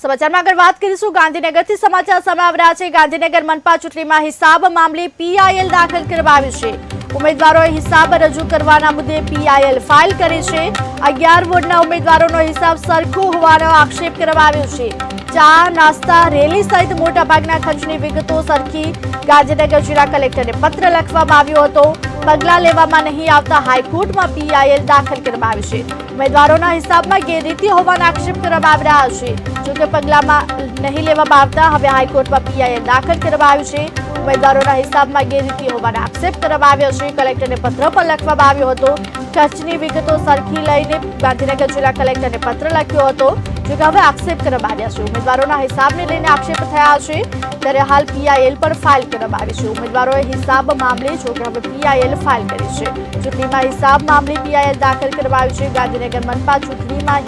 સમાચારમાં આગળ વાત કરીશું ગાંધીનગરથી સમાચાર સામે આવી રહ્યા છે। ગાંધીનગર મનપા ચૂંટણીમાં હિસાબ મામલે પીઆઈએલ દાખલ કરવામાં આવ્યું છે। ઉમેદવારોએ હિસાબ રજૂ કરવાના મુદ્દે પીઆઈએલ ફાઇલ કરી છે। 11 વોર્ડના ઉમેદવારોનો હિસાબ સરખો હોવાનો આક્ષેપ કરવામાં આવ્યો છે। ચા નાસ્તા રેલી સહિત મોટાભાગના ખર્ચની વિગતો સરખી ગાંધીનગર જિલ્લા કલેક્ટરને પત્ર લખવામાં આવ્યો હતો। પગલાં લેવામાં નહીં આવતા હાઈકોર્ટમાં પીઆઈએલ દાખલ કરવામાં આવી છે। ઉમેદવારોના હિસાબમાં ગેરરીતિ હોવાના આક્ષેપ કરવામાં આવી રહ્યા છે। જોકે પગલામાં નહીં લેવામાં આવતા હવે હાઈકોર્ટમાં પીઆઈએલ દાખલ કરવામાં આવ્યું છે। ઉમેદવારોના હિસાબમાં ગેરરીતિ હોવાના આક્ષેપ કરવામાં આવ્યો છે। કલેક્ટરને પત્ર પણ લખવામાં આવ્યો હતો। ખર્ચની વિગતો સરખી લઈને ગાંધીનગર જિલ્લા કલેક્ટરને પત્ર લખ્યો હતો। જોકે હવે આક્ષેપ કરવામાં આવ્યા છે। ઉમેદવારોના હિસાબને લઈને આક્ષેપ થયા છે, ત્યારે હાલ પીઆઈએલ પર ફાઇલ કરવામાં આવી છે। ઉમેદવારોએ હિસાબ મામલે જોકે હવે પીઆઈએલ ફાઇલ કરી છે। ચૂંટણીમાં હિસાબ મામલે પીઆઈએલ દાખલ કરવામાં આવ્યું છે। ગાંધીનગર મનપા ચૂંટણીમાં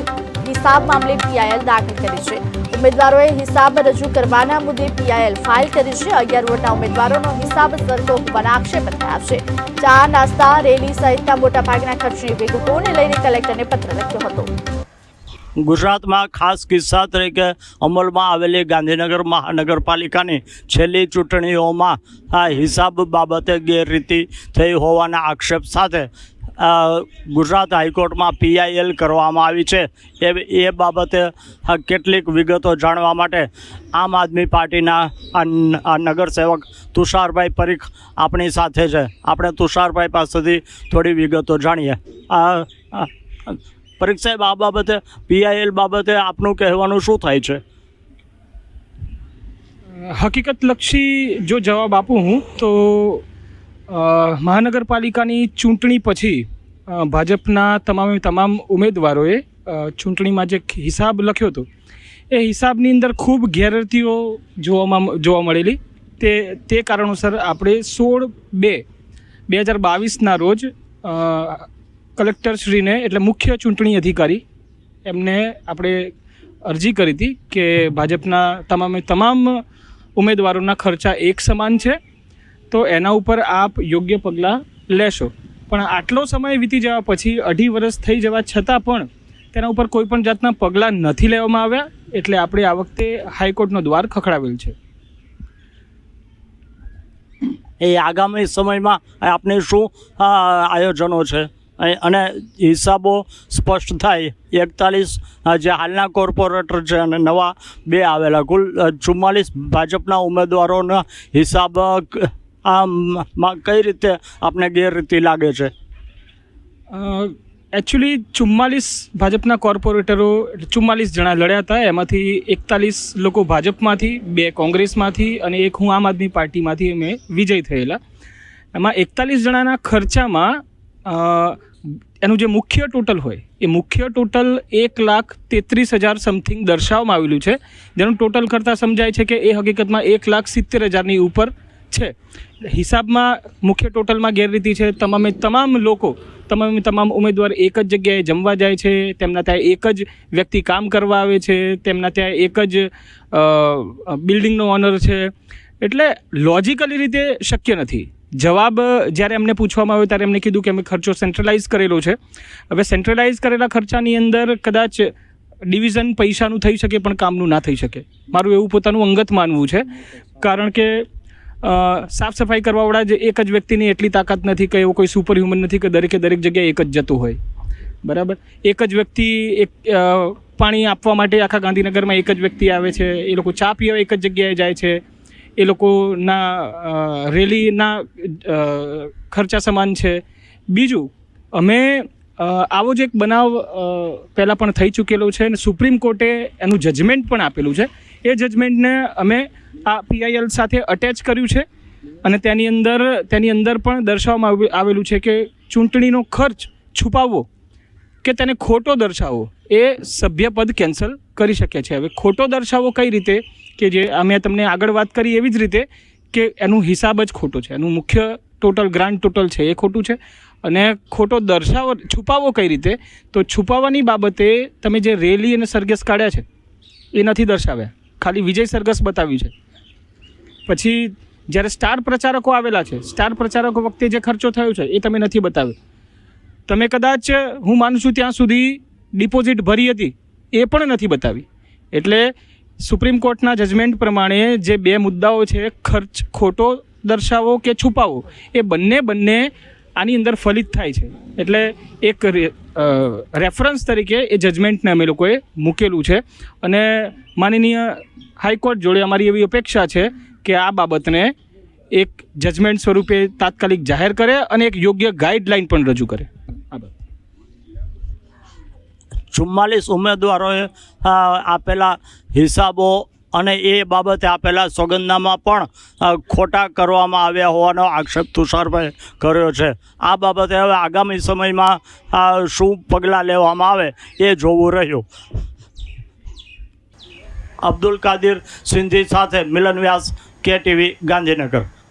હિસાબ મામલે પીઆઈએલ દાખલ કરી છે। ઉમેદવારોએ હિસાબ રજૂ કરવાના મુદ્દે પીઆઈએલ ફાઇલ કરી છે। 11 વોર્ડના ઉમેદવારોનો હિસાબ સરખો હોવાના આક્ષેપ થયા છે। ચા નાસ્તા રેલી સહિતના મોટાભાગના ખર્ચની વિગતોને લઈને કલેક્ટરને પત્ર લખ્યો હતો। ગુજરાતમાં ખાસ કિસ્સા તરીકે અમલમાં આવેલી ગાંધીનગર મહાનગરપાલિકાની છેલ્લી ચૂંટણીઓમાં આ હિસાબ બાબતે ગેરરીતિ થઈ હોવાના આક્ષેપ સાથે ગુજરાત હાઈકોર્ટમાં પીઆઈએલ કરવામાં આવી છે। એ બાબતે કેટલીક વિગતો જાણવા માટે આમ આદમી પાર્ટીના નગરસેવક તુષારભાઈ પરીખ આપણી સાથે છે। આપણે તુષારભાઈ પાસેથી થોડી વિગતો જાણીએ। પરીખ સાહેબ, આ બાબતે પીઆઈએલ બાબતે આપનું કહેવાનું શું થાય છે? હકીકતલક્ષી જો જવાબ આપું હું તો મહાનગરપાલિકાની ચૂંટણી પછી ભાજપના તમામ ઉમેદવારોએ ચૂંટણીમાં જે હિસાબ લખ્યો હતો એ હિસાબની અંદર ખૂબ ગેરરીતિઓ જોવા મળેલી। તે કારણોસર આપણે 16/2/2022ના રોજ કલેક્ટરશ્રીને એટલે મુખ્ય ચૂંટણી અધિકારી એમને આપણે અરજી કરી હતી કે ભાજપના તમામ ઉમેદવારોના ખર્ચા એક સમાન છે, તો એના ઉપર આપ યોગ્ય પગલાં લેશો। પણ આટલો સમય વીતી જવા પછી 2.5 વર્ષ થઈ જવા છતાં પણ તેના ઉપર કોઈ પણ જાતના પગલાં નથી લેવામાં આવ્યા, એટલે આપણે આ વખતે હાઈકોર્ટનો દ્વાર ખખડાવેલ છે। એ આગામી સમયમાં આપને શું આયોજનો છે અને હિસાબો સ્પષ્ટ થાય? 41 જે હાલના કોર્પોરેટર છે અને નવા 2 આવેલા, કુલ 44 ભાજપના ઉમેદવારોના હિસાબ આમાં કઈ રીતે આપને ગેરરીતિ લાગે છે? એકચ્યુઅલી 44 ભાજપના કોર્પોરેટરો 44 જણા લડ્યા હતા। એમાંથી 41 લોકો ભાજપમાંથી, 2 કોંગ્રેસમાંથી અને 1 હું આમ આદમી પાર્ટીમાંથી અમે વિજય થયેલા। એમાં 41 જણાના ખર્ચામાં એનું જે મુખ્ય ટોટલ હોય એ મુખ્ય ટોટલ 1,33,000 સમથિંગ દર્શાવવામાં આવેલું છે, જેનું ટોટલ કરતાં સમજાય છે કે એ હકીકતમાં 1,70,000ની ઉપર છે। હિસાબમાં મુખ્ય ટોટલમાં ગેરરીતિ છે। તમામ લોકો તમામ ઉમેદવાર એક જ જગ્યાએ જમવા જાય છે, તેમના ત્યાં એક જ વ્યક્તિ કામ કરવા આવે છે, તેમના ત્યાં એક જ બિલ્ડિંગનો ઓનર છે, એટલે લોજિકલી રીતે શક્ય નથી। જવાબ જ્યારે એમને પૂછવામાં આવ્યો ત્યારે એમને કીધું કે અમે ખર્ચો સેન્ટ્રલાઇઝ કરેલો છે। હવે સેન્ટ્રલાઇઝ કરેલા ખર્ચાની અંદર કદાચ ડિવિઝન પૈસાનું થઈ શકે પણ કામનું ના થઈ શકે, મારું એવું પોતાનું અંગત માનવું છે। કારણ કે સાફ સફાઈ કરવાવાળા જ એક જ વ્યક્તિની એટલી તાકાત નથી કે એવો કોઈ સુપર હ્યુમન નથી કે દરેક જગ્યાએ એક જ જતું હોય, બરાબર? એક જ વ્યક્તિ પાણી આપવા માટે આખા ગાંધીનગરમાં એક જ વ્યક્તિ આવે છે, એ લોકો ચા પીવા એક જ જગ્યાએ જાય છે, એ લોકોના રેલીના ખર્ચા સમાન છે। બીજું, અમે આવો જ એક બનાવ પહેલાં પણ થઈ ચૂકેલો છે અને સુપ્રીમ કોર્ટે એનું જજમેન્ટ પણ આપેલું છે। એ જજમેન્ટને અમે આ પીઆઈએલ સાથે અટેચ કર્યું છે અને તેની અંદર પણ દર્શાવવામાં આવેલું છે કે ચૂંટણીનો ખર્ચ છુપાવવો કે તેને ખોટો દર્શાવવો એ સભ્યપદ કેન્સલ કરી શકે છે। હવે ખોટો દર્શાવવો કઈ રીતે કે જે અમે તમને આગળ વાત કરી એવી જ રીતે કે એનું હિસાબ જ ખોટો છે, એનું મુખ્ય ટોટલ ગ્રાન્ડ ટોટલ છે એ ખોટું છે। અને ખોટો છુપાવવો કઈ રીતે, તો છુપાવવાની બાબતે તમે જે રેલી અને સરઘસ કાઢ્યા છે એ નથી દર્શાવ્યા, ખાલી વિજય સરઘસ બતાવ્યું છે। પછી જ્યારે સ્ટાર પ્રચારકો આવેલા છે, સ્ટાર પ્રચારકો વખતે જે ખર્ચો થયો છે એ તમે નથી બતાવ્યો। તમે કદાચ હું માનું છું ત્યાં સુધી ડિપોઝિટ ભરી હતી એ પણ નથી બતાવી। એટલે સુપ્રીમ કોર્ટના જજમેન્ટ પ્રમાણે જે બે મુદ્દાઓ છે, ખર્ચ ખોટો દર્શાવો કે છુપાવો, એ બંને આની અંદર ફલિત થાય છે. એટલે એક રેફરન્સ તરીકે એ જજમેન્ટને અમે લોકોએ મૂકેલું છે અને માનનીય હાઈકોર્ટ જોડે અમારી એવી અપેક્ષા છે કે આ બાબતને એક જજમેન્ટ સ્વરૂપે તાત્કાલિક જાહેર કરે અને એક યોગ્ય ગાઈડલાઈન પણ રજૂ કરે. આભાર. 44 ઉમેદવારોએ આપેલા હિસાબો અને એ બાબતે આપેલા સોગંદનામા પણ ખોટા કરવામાં આવ્યા હોવાનો આક્ષેપ તુષારભાઈ કર્યો છે. આ બાબતે હવે આગામી સમયમાં શું પગલાં લેવામાં આવે એ જોવું રહ્યું. અબ્દુલ કાદિર સિંધી સાથે મિલન વ્યાસ, KTV, ગાંધીનગર.